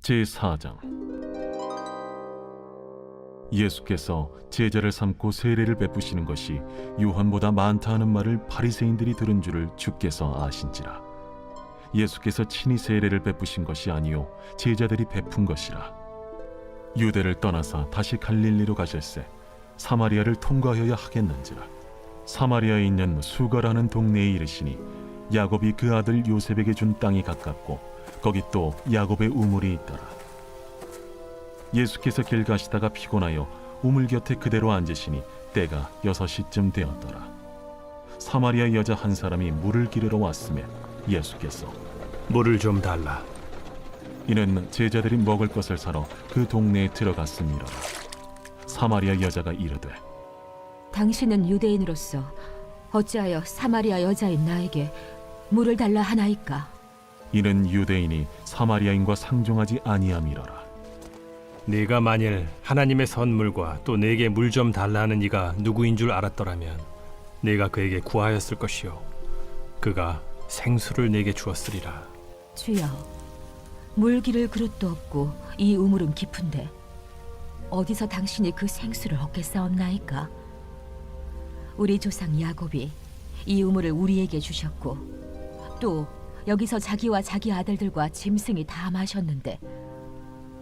제4장. 예수께서 제자를 삼고 세례를 베푸시는 것이 요한보다 많다 하는 말을 바리새인들이 들은 줄을 주께서 아신지라. 예수께서 친히 세례를 베푸신 것이 아니요 제자들이 베푼 것이라. 유대를 떠나사 다시 갈릴리로 가실새 사마리아를 통과하여야 하겠는지라. 사마리아에 있는 수가라는 동네에 이르시니 야곱이 그 아들 요셉에게 준 땅이 가깝고 거기 또 야곱의 우물이 있더라. 예수께서 길 가시다가 피곤하여 우물 곁에 그대로 앉으시니 때가 6시쯤 되었더라. 사마리아 여자 한 사람이 물을 기르러 왔음에 예수께서 물을 좀 달라. 이는 제자들이 먹을 것을 사러 그 동네에 들어갔음이라. 사마리아 여자가 이르되 당신은 유대인으로서 어찌하여 사마리아 여자인 나에게 물을 달라 하나이까? 이는 유대인이 사마리아인과 상종하지 아니함이로라. 네가 만일 하나님의 선물과 또 내게 물 좀 달라 하는 이가 누구인 줄 알았더라면 네가 그에게 구하였을 것이요 그가 생수를 내게 주었으리라. 주여, 물 기를 그릇도 없고 이 우물은 깊은데 어디서 당신이 그 생수를 얻겠사옵나이까? 우리 조상 야곱이 이 우물을 우리에게 주셨고 또 여기서 자기와 자기 아들들과 짐승이 다 마셨는데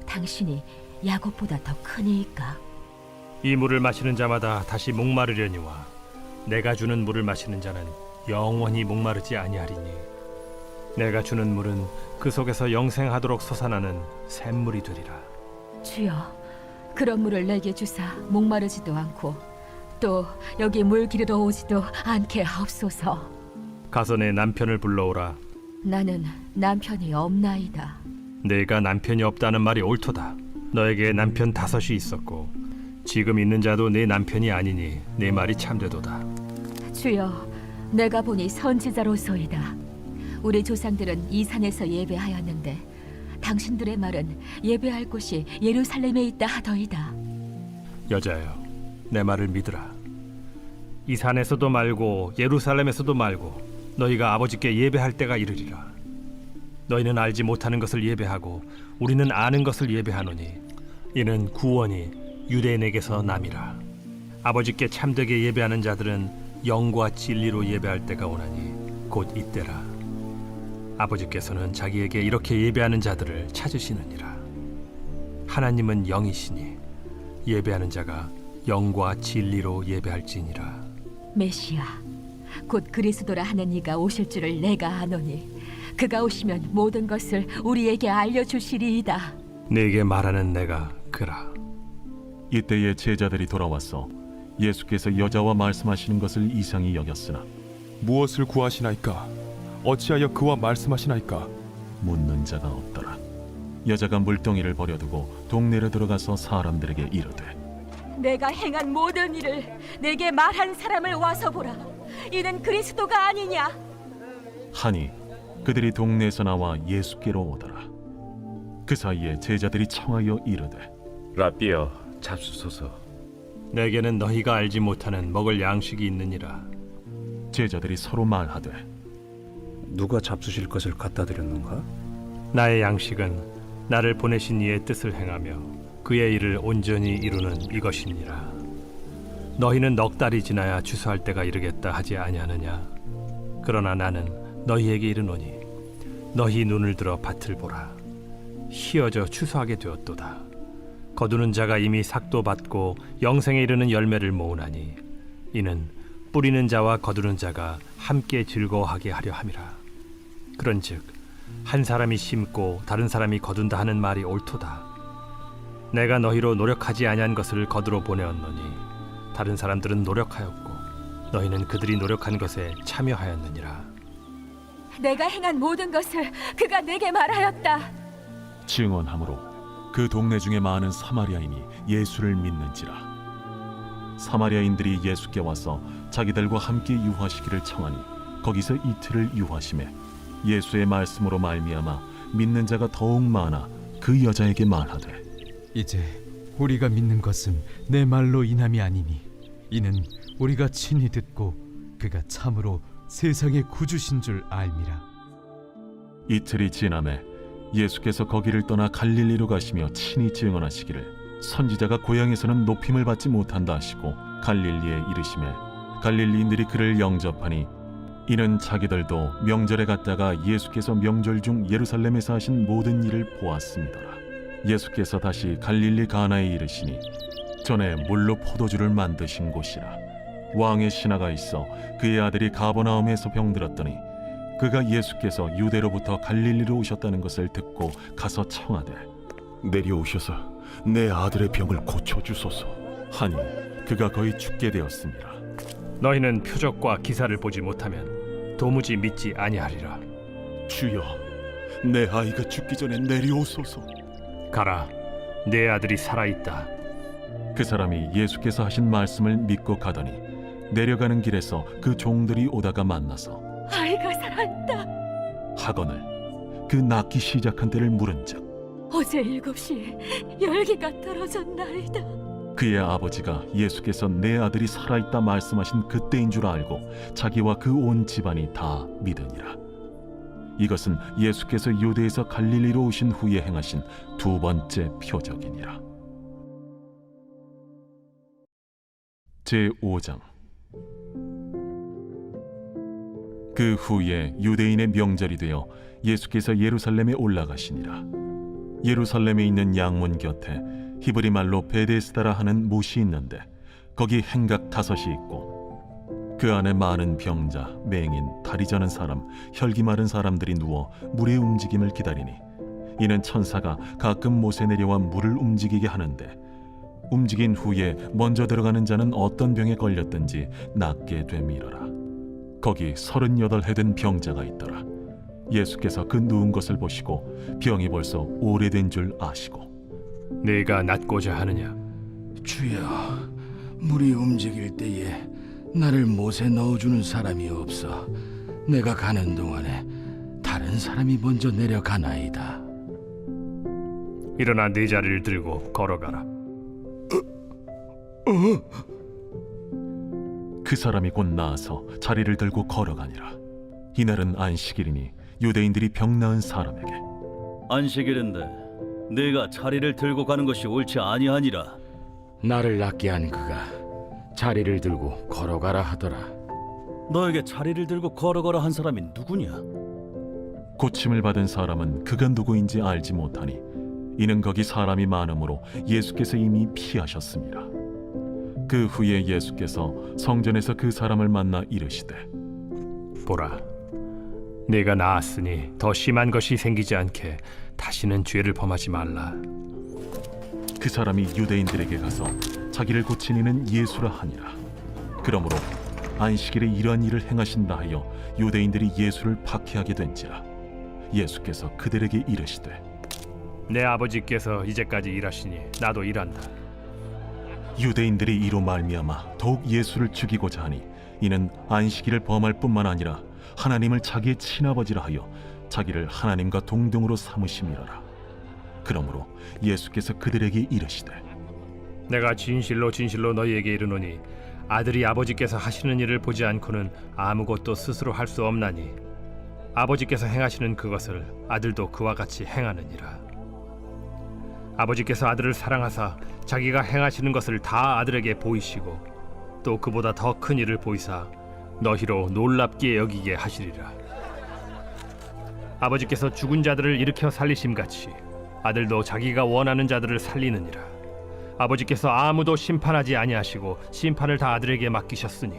당신이 야곱보다 더 크니이까? 이 물을 마시는 자마다 다시 목마르려니와 내가 주는 물을 마시는 자는 영원히 목마르지 아니하리니 내가 주는 물은 그 속에서 영생하도록 솟아나는 샘물이 되리라. 주여, 그런 물을 내게 주사 목마르지도 않고 또 여기 물 기르러 오지도 않게 하옵소서. 가서 내 남편을 불러오라. 나는 남편이 없나이다. 내가 남편이 없다는 말이 옳도다. 너에게 남편 5이 있었고 지금 있는 자도 내 남편이 아니니 내 말이 참되도다. 주여, 내가 보니 선지자로소이다. 우리 조상들은 이 산에서 예배하였는데 당신들의 말은 예배할 곳이 예루살렘에 있다 하더이다. 여자여, 내 말을 믿으라. 이 산에서도 말고 예루살렘에서도 말고 너희가 아버지께 예배할 때가 이르리라. 너희는 알지 못하는 것을 예배하고 우리는 아는 것을 예배하노니 이는 구원이 유대인에게서 남이라. 아버지께 참되게 예배하는 자들은 영과 진리로 예배할 때가 오나니 곧 이때라. 아버지께서는 자기에게 이렇게 예배하는 자들을 찾으시느니라. 하나님은 영이시니 예배하는 자가 영과 진리로 예배할지니라. 메시아, 곧 그리스도라 하는 이가 오실 줄을 내가 아노니 그가 오시면 모든 것을 우리에게 알려주시리이다. 네게 말하는 내가 그라. 이때에 제자들이 돌아와서 예수께서 여자와 말씀하시는 것을 이상히 여겼으나 무엇을 구하시나이까? 어찌하여 그와 말씀하시나이까? 묻는 자가 없더라. 여자가 물동이를 버려두고 동네로 들어가서 사람들에게 이르되 내가 행한 모든 일을 내게 말한 사람을 와서 보라. 이는 그리스도가 아니냐? 하니 그들이 동네에서 나와 예수께로 오더라. 그 사이에 제자들이 청하여 이르되 라삐여, 잡수소서. 내게는 너희가 알지 못하는 먹을 양식이 있느니라. 제자들이 서로 말하되 누가 잡수실 것을 갖다 드렸는가? 나의 양식은 나를 보내신 이의 뜻을 행하며 그의 일을 온전히 이루는 이것이니라. 너희는 넉 달이 지나야 추수할 때가 이르겠다 하지 아니하느냐? 그러나 나는 너희에게 이르노니 너희 눈을 들어 밭을 보라. 희어져 추수하게 되었도다. 거두는 자가 이미 삭도 받고 영생에 이르는 열매를 모으나니 이는 뿌리는 자와 거두는 자가 함께 즐거워하게 하려 함이라. 그런즉 한 사람이 심고 다른 사람이 거둔다 하는 말이 옳도다. 내가 너희로 노력하지 아니한 것을 거두러 보내었노니 다른 사람들은 노력하였고 너희는 그들이 노력한 것에 참여하였느니라. 내가 행한 모든 것을 그가 내게 말하였다. 증언하므로 그 동네 중에 많은 사마리아인이 예수를 믿는지라. 사마리아인들이 예수께 와서 자기들과 함께 유하시기를 청하니 거기서 이틀을 유하심에 예수의 말씀으로 말미암아 믿는 자가 더욱 많아 그 여자에게 말하되 이제 우리가 믿는 것은 내 말로 인함이 아니니 이는 우리가 친히 듣고 그가 참으로 세상의 구주신 줄 알미라. 이틀이 지남에 예수께서 거기를 떠나 갈릴리로 가시며 친히 증언하시기를 선지자가 고향에서는 높임을 받지 못한다 하시고 갈릴리에 이르시매 갈릴리인들이 그를 영접하니 이는 자기들도 명절에 갔다가 예수께서 명절 중 예루살렘에서 하신 모든 일을 보았습니다라. 예수께서 다시 갈릴리 가나에 이르시니 전에 물로 포도주를 만드신 곳이라. 왕의 신하가 있어 그의 아들이 가버나움에서 병들었더니 그가 예수께서 유대로부터 갈릴리로 오셨다는 것을 듣고 가서 청하되 내려오셔서 내 아들의 병을 고쳐주소서. 하니 그가 거의 죽게 되었습니다. 너희는 표적과 기사를 보지 못하면 도무지 믿지 아니하리라. 주여, 내 아이가 죽기 전에 내려오소서. 가라, 내 아들이 살아있다. 그 사람이 예수께서 하신 말씀을 믿고 가더니 내려가는 길에서 그 종들이 오다가 만나서 아이가 살아있다. 하거늘 그 낳기 시작한 때를 물은즉 어제 7시에 열기가 떨어졌나이다. 그의 아버지가 예수께서 내 아들이 살아있다 말씀하신 그때인 줄 알고 자기와 그 온 집안이 다 믿으니라. 이것은 예수께서 유대에서 갈릴리로 오신 후에 행하신 두 번째 표적이니라. 제5장. 그 후에 유대인의 명절이 되어 예수께서 예루살렘에 올라가시니라. 예루살렘에 있는 양문 곁에 히브리 말로 베데스다라 하는 못이 있는데 거기 행각 5이 있고 그 안에 많은 병자, 맹인, 다리 저는 사람, 혈기 마른 사람들이 누워 물의 움직임을 기다리니 이는 천사가 가끔 못에 내려와 물을 움직이게 하는데 움직인 후에 먼저 들어가는 자는 어떤 병에 걸렸든지 낫게 됨이러라. 거기 38해 된 병자가 있더라. 예수께서 그 누운 것을 보시고 병이 벌써 오래된 줄 아시고 네가 낫고자 하느냐? 주여, 물이 움직일 때에 나를 못에 넣어주는 사람이 없어 내가 가는 동안에 다른 사람이 먼저 내려가나이다. 일어나 네 자리를 들고 걸어가라. 그 사람이 곧 나아서 자리를 들고 걸어가니라. 이날은 안식일이니 유대인들이 병 나은 사람에게 안식일인데 네가 자리를 들고 가는 것이 옳지 아니하니라. 나를 낫게 한 그가 자리를 들고 걸어가라 하더라. 너에게 자리를 들고 걸어가라 한 사람이 누구냐? 고침을 받은 사람은 그가 누구인지 알지 못하니 이는 거기 사람이 많으므로 예수께서 이미 피하셨습니다. 그 후에 예수께서 성전에서 그 사람을 만나 이르시되 보라, 네가 나았으니 더 심한 것이 생기지 않게 다시는 죄를 범하지 말라. 그 사람이 유대인들에게 가서 자기를 고친 이는 예수라 하니라. 그러므로 안식일에 이러한 일을 행하신다 하여 유대인들이 예수를 박해하게 된지라. 예수께서 그들에게 이르시되 내 아버지께서 이제까지 일하시니 나도 일한다. 유대인들이 이로 말미암아 더욱 예수를 죽이고자 하니 이는 안식일을 범할 뿐만 아니라 하나님을 자기의 친아버지라 하여 자기를 하나님과 동등으로 삼으심이라라. 그러므로 예수께서 그들에게 이르시되 내가 진실로 진실로 너희에게 이르노니 아들이 아버지께서 하시는 일을 보지 않고는 아무것도 스스로 할 수 없나니 아버지께서 행하시는 그것을 아들도 그와 같이 행하느니라. 아버지께서 아들을 사랑하사 자기가 행하시는 것을 다 아들에게 보이시고 또 그보다 더 큰 일을 보이사 너희로 놀랍게 여기게 하시리라. 아버지께서 죽은 자들을 일으켜 살리심같이 아들도 자기가 원하는 자들을 살리느니라. 아버지께서 아무도 심판하지 아니하시고 심판을 다 아들에게 맡기셨으니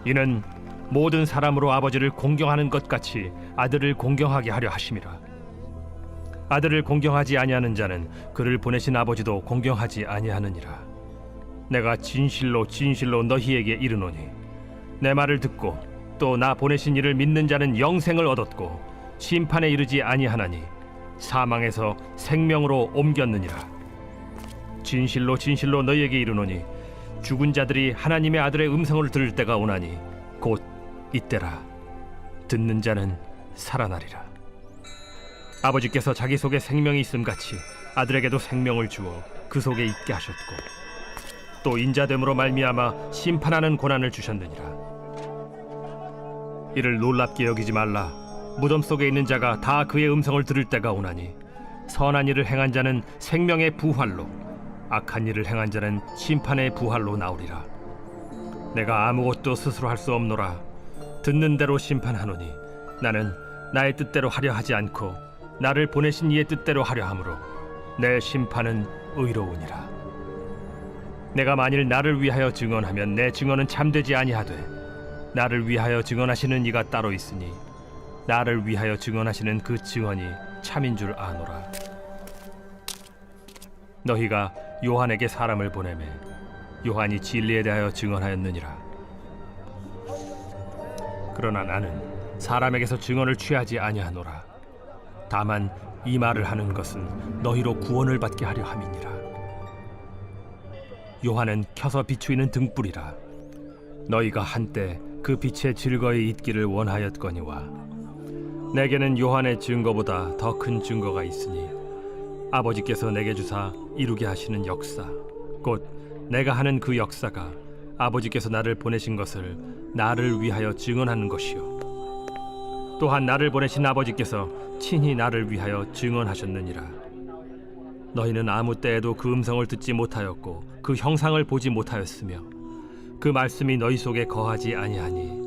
이는 모든 사람으로 아버지를 공경하는 것 같이 아들을 공경하게 하려 하심이라. 아들을 공경하지 아니하는 자는 그를 보내신 아버지도 공경하지 아니하느니라. 내가 진실로 진실로 너희에게 이르노니 내 말을 듣고 또 나 보내신 이를 믿는 자는 영생을 얻었고 심판에 이르지 아니하나니 사망에서 생명으로 옮겼느니라. 진실로 진실로 너희에게 이르노니 죽은 자들이 하나님의 아들의 음성을 들을 때가 오나니 곧 이때라. 듣는 자는 살아나리라. 아버지께서 자기 속에 생명이 있음같이 아들에게도 생명을 주어 그 속에 있게 하셨고 또 인자됨으로 말미암아 심판하는 고난을 주셨느니라. 이를 놀랍게 여기지 말라. 무덤 속에 있는 자가 다 그의 음성을 들을 때가 오나니 선한 일을 행한 자는 생명의 부활로 악한 일을 행한 자는 심판의 부활로 나오리라. 내가 아무것도 스스로 할 수 없노라. 듣는 대로 심판하노니 나는 나의 뜻대로 하려 하지 않고 나를 보내신 이의 뜻대로 하려 함으로 내 심판은 의로우니라. 내가 만일 나를 위하여 증언하면 내 증언은 참되지 아니하되 나를 위하여 증언하시는 이가 따로 있으니 나를 위하여 증언하시는 그 증언이 참인 줄 아노라. 너희가 요한에게 사람을 보내매 요한이 진리에 대하여 증언하였느니라. 그러나 나는 사람에게서 증언을 취하지 아니하노라. 다만 이 말을 하는 것은 너희로 구원을 받게 하려 함이니라. 요한은 켜서 비추이는 등불이라. 너희가 한때 그 빛에 즐거이 있기를 원하였거니와 내게는 요한의 증거보다 더 큰 증거가 있으니 아버지께서 내게 주사 이루게 하시는 역사 곧 내가 하는 그 역사가 아버지께서 나를 보내신 것을 나를 위하여 증언하는 것이요 또한 나를 보내신 아버지께서 친히 나를 위하여 증언하셨느니라. 너희는 아무 때에도 그 음성을 듣지 못하였고 그 형상을 보지 못하였으며 그 말씀이 너희 속에 거하지 아니하니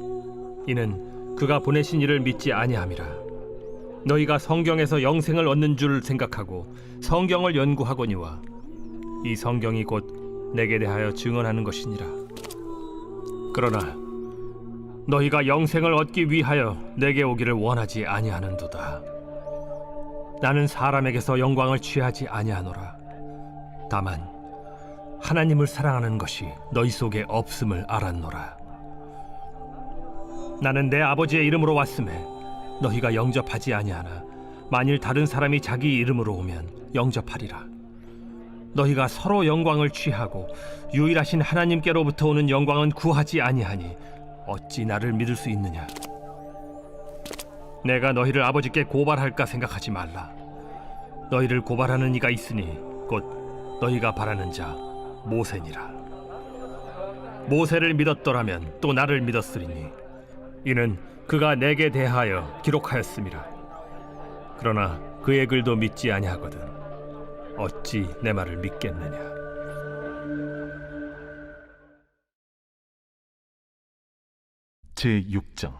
이는 그가 보내신 이를 믿지 아니함이라. 너희가 성경에서 영생을 얻는 줄 생각하고 성경을 연구하거니와 이 성경이 곧 내게 대하여 증언하는 것이니라. 그러나 너희가 영생을 얻기 위하여 내게 오기를 원하지 아니하는도다. 나는 사람에게서 영광을 취하지 아니하노라. 다만 하나님을 사랑하는 것이 너희 속에 없음을 알았노라. 나는 내 아버지의 이름으로 왔음에 너희가 영접하지 아니하나 만일 다른 사람이 자기 이름으로 오면 영접하리라. 너희가 서로 영광을 취하고 유일하신 하나님께로부터 오는 영광은 구하지 아니하니 어찌 나를 믿을 수 있느냐? 내가 너희를 아버지께 고발할까 생각하지 말라. 너희를 고발하는 이가 있으니 곧 너희가 바라는 자 모세니라. 모세를 믿었더라면 또 나를 믿었으리니 이는 그가 내게 대하여 기록하였음이라. 그러나 그의 글도 믿지 아니하거든 어찌 내 말을 믿겠느냐? 제6장.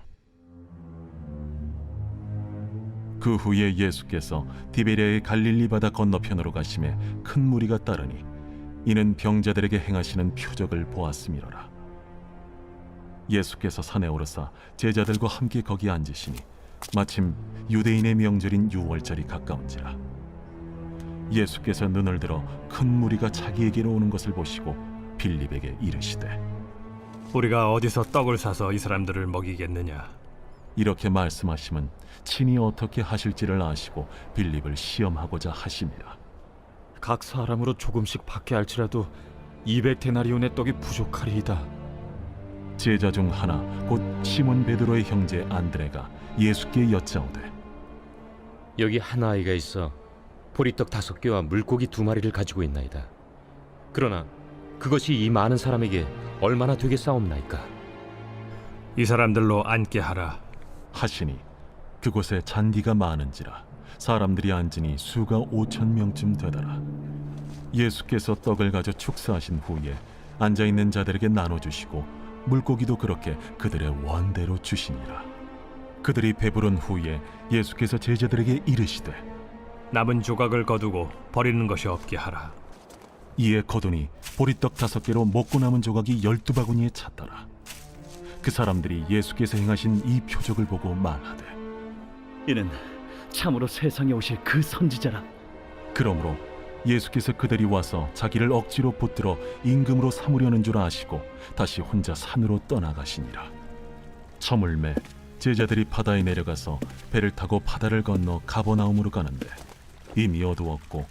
그 후에 예수께서 디베랴의 갈릴리 바다 건너편으로 가심에 큰 무리가 따르니 이는 병자들에게 행하시는 표적을 보았음이로라. 예수께서 산에 오르사 제자들과 함께 거기 앉으시니 마침 유대인의 명절인 유월절이 가까운지라. 예수께서 눈을 들어 큰 무리가 자기에게로 오는 것을 보시고 빌립에게 이르시되 우리가 어디서 떡을 사서 이 사람들을 먹이겠느냐? 이렇게 말씀하심은 친히 어떻게 하실지를 아시고 빌립을 시험하고자 하심이라. 각 사람으로 조금씩 받게 할지라도 200데나리온의 떡이 부족하리이다. 제자 중 하나 곧 시몬 베드로의 형제 안드레가 예수께 여짜오되 여기 한 아이가 있어 보리떡 5개와 물고기 2마리를 가지고 있나이다. 그러나 그것이 이 많은 사람에게 얼마나 되겠사옵나이까? 이 사람들로 앉게 하라. 하시니 그곳에 잔디가 많은지라 사람들이 앉으니 수가 5,000명쯤 되더라. 예수께서 떡을 가져 축사하신 후에 앉아있는 자들에게 나눠주시고 물고기도 그렇게 그들의 원대로 주시니라. 그들이 배부른 후에 예수께서 제자들에게 이르시되 남은 조각을 거두고 버리는 것이 없게 하라. 이에 거두니 보리떡 5개로 먹고 남은 조각이 12바구니에 찼더라. 그 사람들이 예수께서 행하신 이 표적을 보고 말하되 이는 참으로 세상에 오실 그 선지자라. 그러므로 예수께서 그들이 와서 자기를 억지로 붙들어 임금으로 삼으려는 줄 아시고 다시 혼자 산으로 떠나가시니라. 저물매 제자들이 바다에 내려가서 배를 타고 바다를 건너 가버나움으로 가는데 이미 어두웠고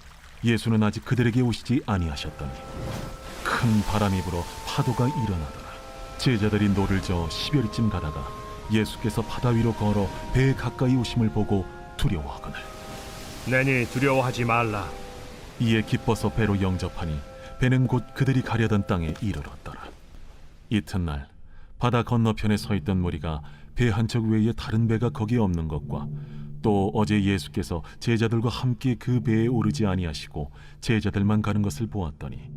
예수는 아직 그들에게 오시지 아니하셨더니 큰 바람이 불어 파도가 일어나더라. 제자들이 노를 저어 10여리쯤 가다가 예수께서 바다 위로 걸어 배에 가까이 오심을 보고 두려워하거늘 내니 두려워하지 말라. 이에 기뻐서 배로 영접하니 배는 곧 그들이 가려던 땅에 이르렀더라. 이튿날 바다 건너편에 서 있던 무리가 배 한 척 외에 다른 배가 거기에 없는 것과 또 어제 예수께서 제자들과 함께 그 배에 오르지 아니하시고 제자들만 가는 것을 보았더니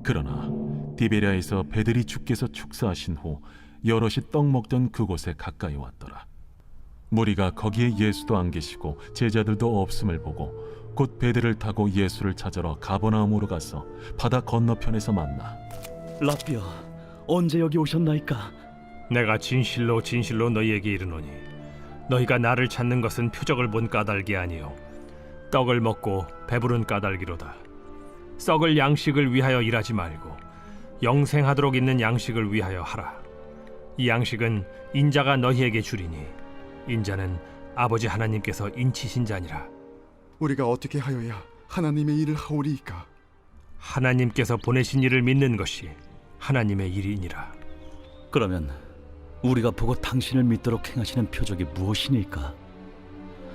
그러나 디베랴에서 배들이 주께서 축사하신 후 여럿이 떡 먹던 그곳에 가까이 왔더라. 무리가 거기에 예수도 안 계시고 제자들도 없음을 보고 곧 배들을 타고 예수를 찾으러 가버나움으로 가서 바다 건너편에서 만나 라삐어, 언제 여기 오셨나이까? 내가 진실로 진실로 너희에게 이르노니 너희가 나를 찾는 것은 표적을 본 까닭이 아니요 떡을 먹고 배부른 까닭이로다. 썩을 양식을 위하여 일하지 말고 영생하도록 있는 양식을 위하여 하라. 이 양식은 인자가 너희에게 주리니 인자는 아버지 하나님께서 인치신 자니라. 우리가 어떻게 하여야 하나님의 일을 하오리이까? 하나님께서 보내신 이를 믿는 것이 하나님의 일이니라. 그러면 우리가 보고 당신을 믿도록 행하시는 표적이 무엇이니까?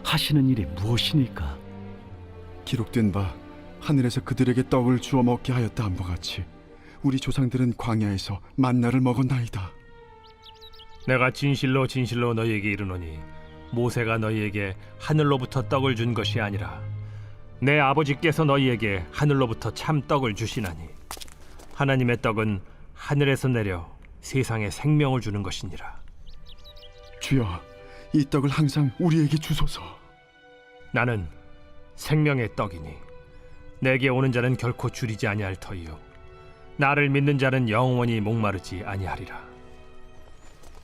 하시는 일이 무엇이니까? 기록된 바 하늘에서 그들에게 떡을 주어 먹게 하였다 함과 같이 우리 조상들은 광야에서 만나를 먹었나이다. 내가 진실로 진실로 너희에게 이르노니 모세가 너희에게 하늘로부터 떡을 준 것이 아니라 내 아버지께서 너희에게 하늘로부터 참 떡을 주시나니 하나님의 떡은 하늘에서 내려 세상에 생명을 주는 것이니라. 주여, 이 떡을 항상 우리에게 주소서. 나는 생명의 떡이니 내게 오는 자는 결코 줄이지 아니할 터이요 나를 믿는 자는 영원히 목마르지 아니하리라.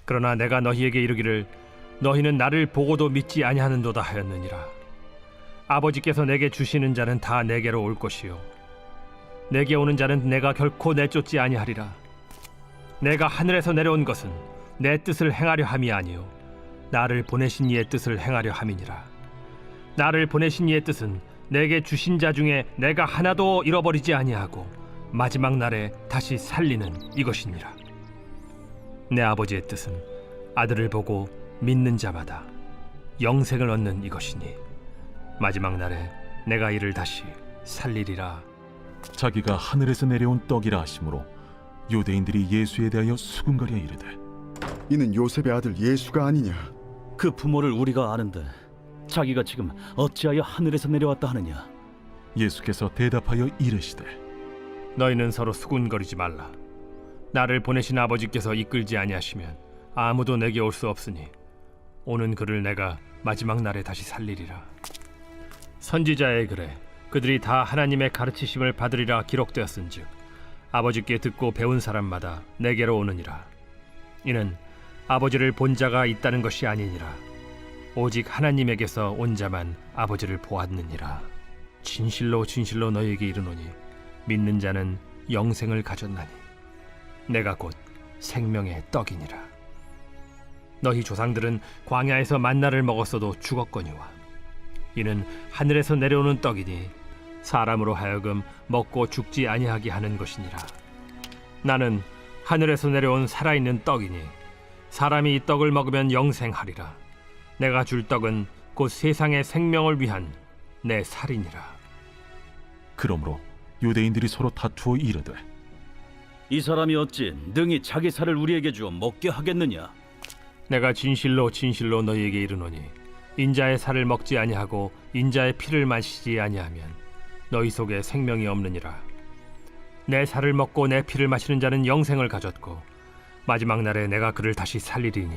그러나 내가 너희에게 이르기를 너희는 나를 보고도 믿지 아니하는도다 하였느니라. 아버지께서 내게 주시는 자는 다 내게로 올 것이요 내게 오는 자는 내가 결코 내쫓지 아니하리라. 내가 하늘에서 내려온 것은 내 뜻을 행하려 함이 아니요 나를 보내신 이의 뜻을 행하려 함이니라. 나를 보내신 이의 뜻은 내게 주신 자 중에 내가 하나도 잃어버리지 아니하고 마지막 날에 다시 살리는 이것이니라. 내 아버지의 뜻은 아들을 보고 믿는 자마다 영생을 얻는 이것이니 마지막 날에 내가 이를 다시 살리리라. 자기가 하늘에서 내려온 떡이라 하심으로 유대인들이 예수에 대하여 수군거려 이르되 이는 요셉의 아들 예수가 아니냐? 그 부모를 우리가 아는데 자기가 지금 어찌하여 하늘에서 내려왔다 하느냐? 예수께서 대답하여 이르시되 너희는 서로 수군거리지 말라. 나를 보내신 아버지께서 이끌지 아니하시면 아무도 내게 올 수 없으니 오는 그를 내가 마지막 날에 다시 살리리라. 선지자의 글에 그들이 다 하나님의 가르치심을 받으리라 기록되었은즉 아버지께 듣고 배운 사람마다 내게로 오느니라. 이는 아버지를 본 자가 있다는 것이 아니니라. 오직 하나님에게서 온 자만 아버지를 보았느니라. 진실로 진실로 너희에게 이르노니 믿는 자는 영생을 가졌나니 내가 곧 생명의 떡이니라. 너희 조상들은 광야에서 만나를 먹었어도 죽었거니와 이는 하늘에서 내려오는 떡이니 사람으로 하여금 먹고 죽지 아니하게 하는 것이니라. 나는 하늘에서 내려온 살아있는 떡이니 사람이 이 떡을 먹으면 영생하리라. 내가 줄 떡은 곧 세상의 생명을 위한 내 살이니라. 그러므로 유대인들이 서로 다투어 이르되 이 사람이 어찌 능히 자기 살을 우리에게 주어 먹게 하겠느냐? 내가 진실로 진실로 너희에게 이르노니 인자의 살을 먹지 아니하고 인자의 피를 마시지 아니하면 너희 속에 생명이 없느니라. 내 살을 먹고 내 피를 마시는 자는 영생을 가졌고 마지막 날에 내가 그를 다시 살리리니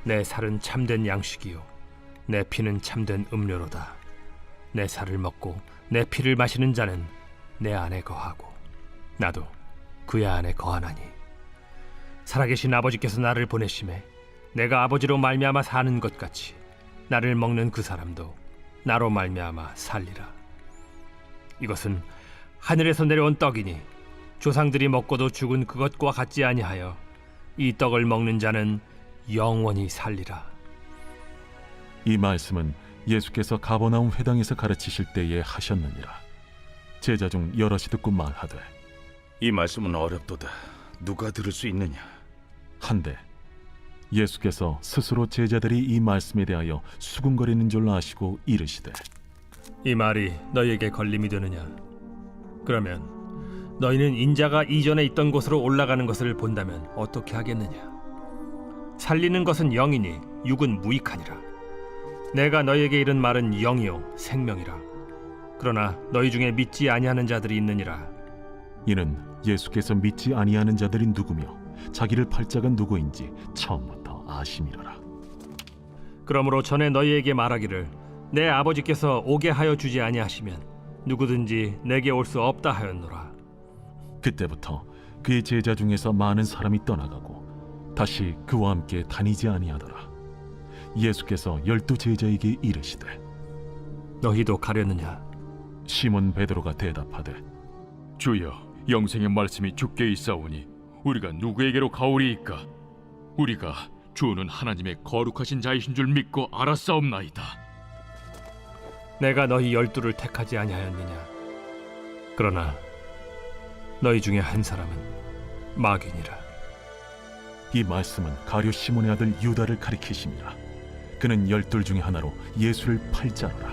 내 살은 참된 양식이요 내 피는 참된 음료로다. 내 살을 먹고 내 피를 마시는 자는 내 안에 거하고 나도 그의 안에 거하나니 살아계신 아버지께서 나를 보내심에 내가 아버지로 말미암아 사는 것 같이 나를 먹는 그 사람도 나로 말미암아 살리라. 이것은 하늘에서 내려온 떡이니 조상들이 먹고도 죽은 그것과 같지 아니하여 이 떡을 먹는 자는 영원히 살리라. 이 말씀은 예수께서 가버나움 회당에서 가르치실 때에 하셨느니라. 제자 중 여럿이 듣고 말하되 이 말씀은 어렵도다. 누가 들을 수 있느냐? 한데 예수께서 스스로 제자들이 이 말씀에 대하여 수군거리는 줄 아시고 이르시되 이 말이 너희에게 걸림이 되느냐? 그러면 너희는 인자가 이전에 있던 곳으로 올라가는 것을 본다면 어떻게 하겠느냐? 살리는 것은 영이니 육은 무익하니라. 내가 너희에게 이른 말은 영이요 생명이라. 그러나 너희 중에 믿지 아니하는 자들이 있느니라. 이는 예수께서 믿지 아니하는 자들이 누구며 자기를 팔 자가 누구인지 처음부터 아심이로라. 그러므로 전에 너희에게 말하기를 내 아버지께서 오게 하여 주지 아니하시면 누구든지 내게 올 수 없다 하였노라. 그때부터 그의 제자 중에서 많은 사람이 떠나가고 다시 그와 함께 다니지 아니하더라. 예수께서 12 제자에게 이르시되 너희도 가려느냐? 시몬 베드로가 대답하되 주여, 영생의 말씀이 주께 있사오니 우리가 누구에게로 가오리이까? 우리가 주는 하나님의 거룩하신 자이신 줄 믿고 알았사옵나이다. 내가 너희 12를 택하지 아니하였느냐? 그러나 너희 중에 한 사람은 마귀니라. 이 말씀은 가룟 시몬의 아들 유다를 가리키심이라. 그는 12 중에 하나로 예수를 팔 자라.